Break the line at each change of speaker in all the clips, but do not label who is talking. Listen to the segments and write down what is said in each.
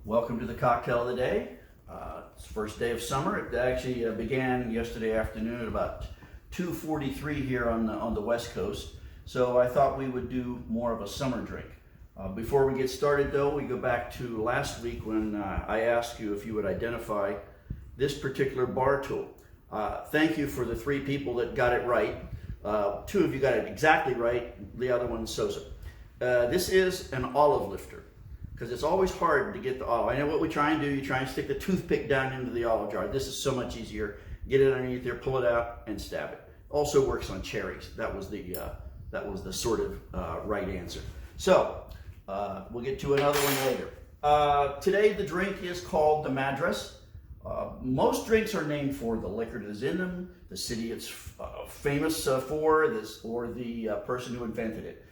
Welcome to the cocktail of the day. It's the first day of summer. It actually began yesterday afternoon at about 2:43 here on the West Coast. So I thought we would do more of a summer drink. Before we get started though, we go back to last week when I asked you if you would identify this particular bar tool. Thank you for the 3 people that got it right. 2 of you got it exactly right, the other one so-so. This is an olive lifter, because it's always hard to get the olive. I know what we try and do, you try and stick the toothpick down into the olive jar. This is so much easier. Get it underneath there, pull it out, and stab it. Also works on cherries. That was the sort of right answer. So, we'll get to another one later. Today the drink is called the Madras. Most drinks are named for the liquor that is in them, the city it's famous for, or the person who invented it.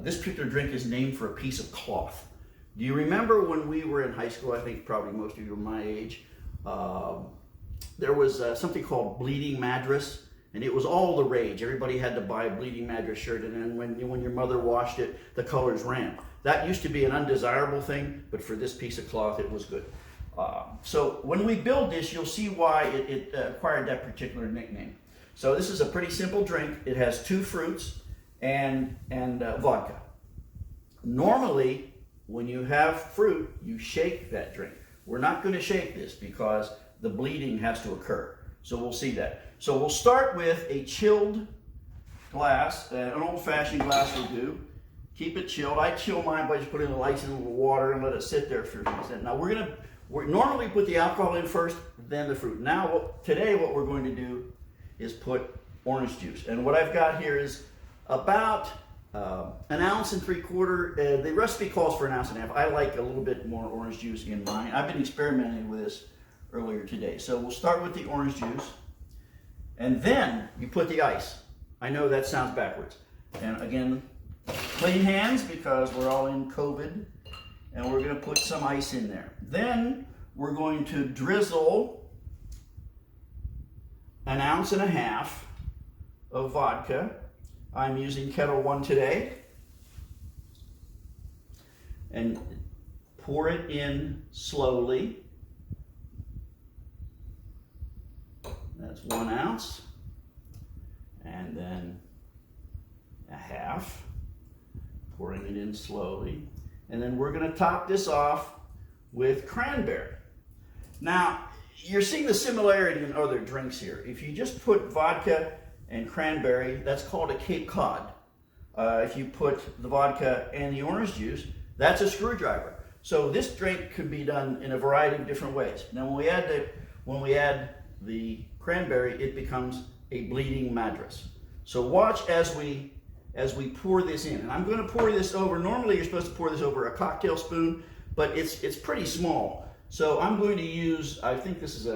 This particular drink is named for a piece of cloth. Do you remember when we were in high school? I think probably most of you are my age. There was something called Bleeding Madras, and it was all the rage. Everybody had to buy a Bleeding Madras shirt, and then when your mother washed it, the colors ran. That used to be an undesirable thing, but for this piece of cloth, it was good. So when we build this, you'll see why it acquired that particular nickname. So this is a pretty simple drink. It has 2 fruits and vodka. Normally, when you have fruit, you shake that drink. We're not going to shake this because the bleeding has to occur. So we'll see that. So we'll start with a chilled glass, an old-fashioned glass will do. Keep it chilled. I chill mine by just putting the ice in a little water and let it sit there for a few minutes. Now we normally put the alcohol in first, then the fruit. Now today what we're going to do is put orange juice. And what I've got here is about 1 ounce and 3/4. The recipe calls for 1.5 ounces. I like a little bit more orange juice in mine. I've been experimenting with this earlier today. So we'll start with the orange juice, and then you put the ice. I know that sounds backwards. And again, clean hands because we're all in COVID, and we're going to put some ice in there. Then we're going to drizzle 1.5 ounces of vodka. I'm using Kettle One today, and pour it in slowly. That's 1 ounce, and then 1/2, pouring it in slowly. And then we're going to top this off with cranberry. Now, you're seeing the similarity in other drinks here. If you just put vodka and cranberry, that's called a Cape Cod. If you put the vodka and the orange juice, that's a screwdriver. So this drink could be done in a variety of different ways. Now when we add the cranberry, it becomes a Bleeding Madras. So watch as we pour this in. And I'm going to pour this over. Normally you're supposed to pour this over a cocktail spoon, but it's pretty small. So I'm going to use, I think this is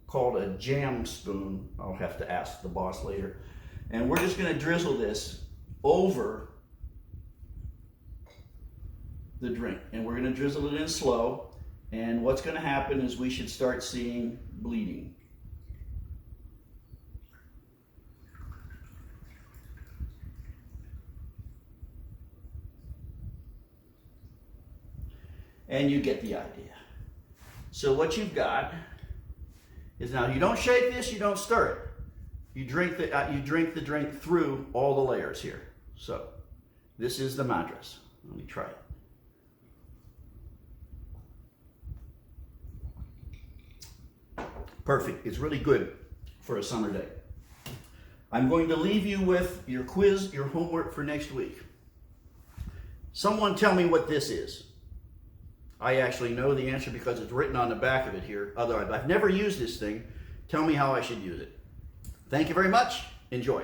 called a jam spoon. I'll have to ask the boss later. And we're just going to drizzle this over the drink. And we're going to drizzle it in slow. And what's going to happen is we should start seeing bleeding. And you get the idea. So what you've got is, now you don't shake this, you don't stir it. You drink the drink through all the layers here. So this is the Madras. Let me try it. Perfect. It's really good for a summer day. I'm going to leave you with your quiz, your homework for next week. Someone tell me what this is. I actually know the answer because it's written on the back of it here. Otherwise, I've never used this thing. Tell me how I should use it. Thank you very much. Enjoy.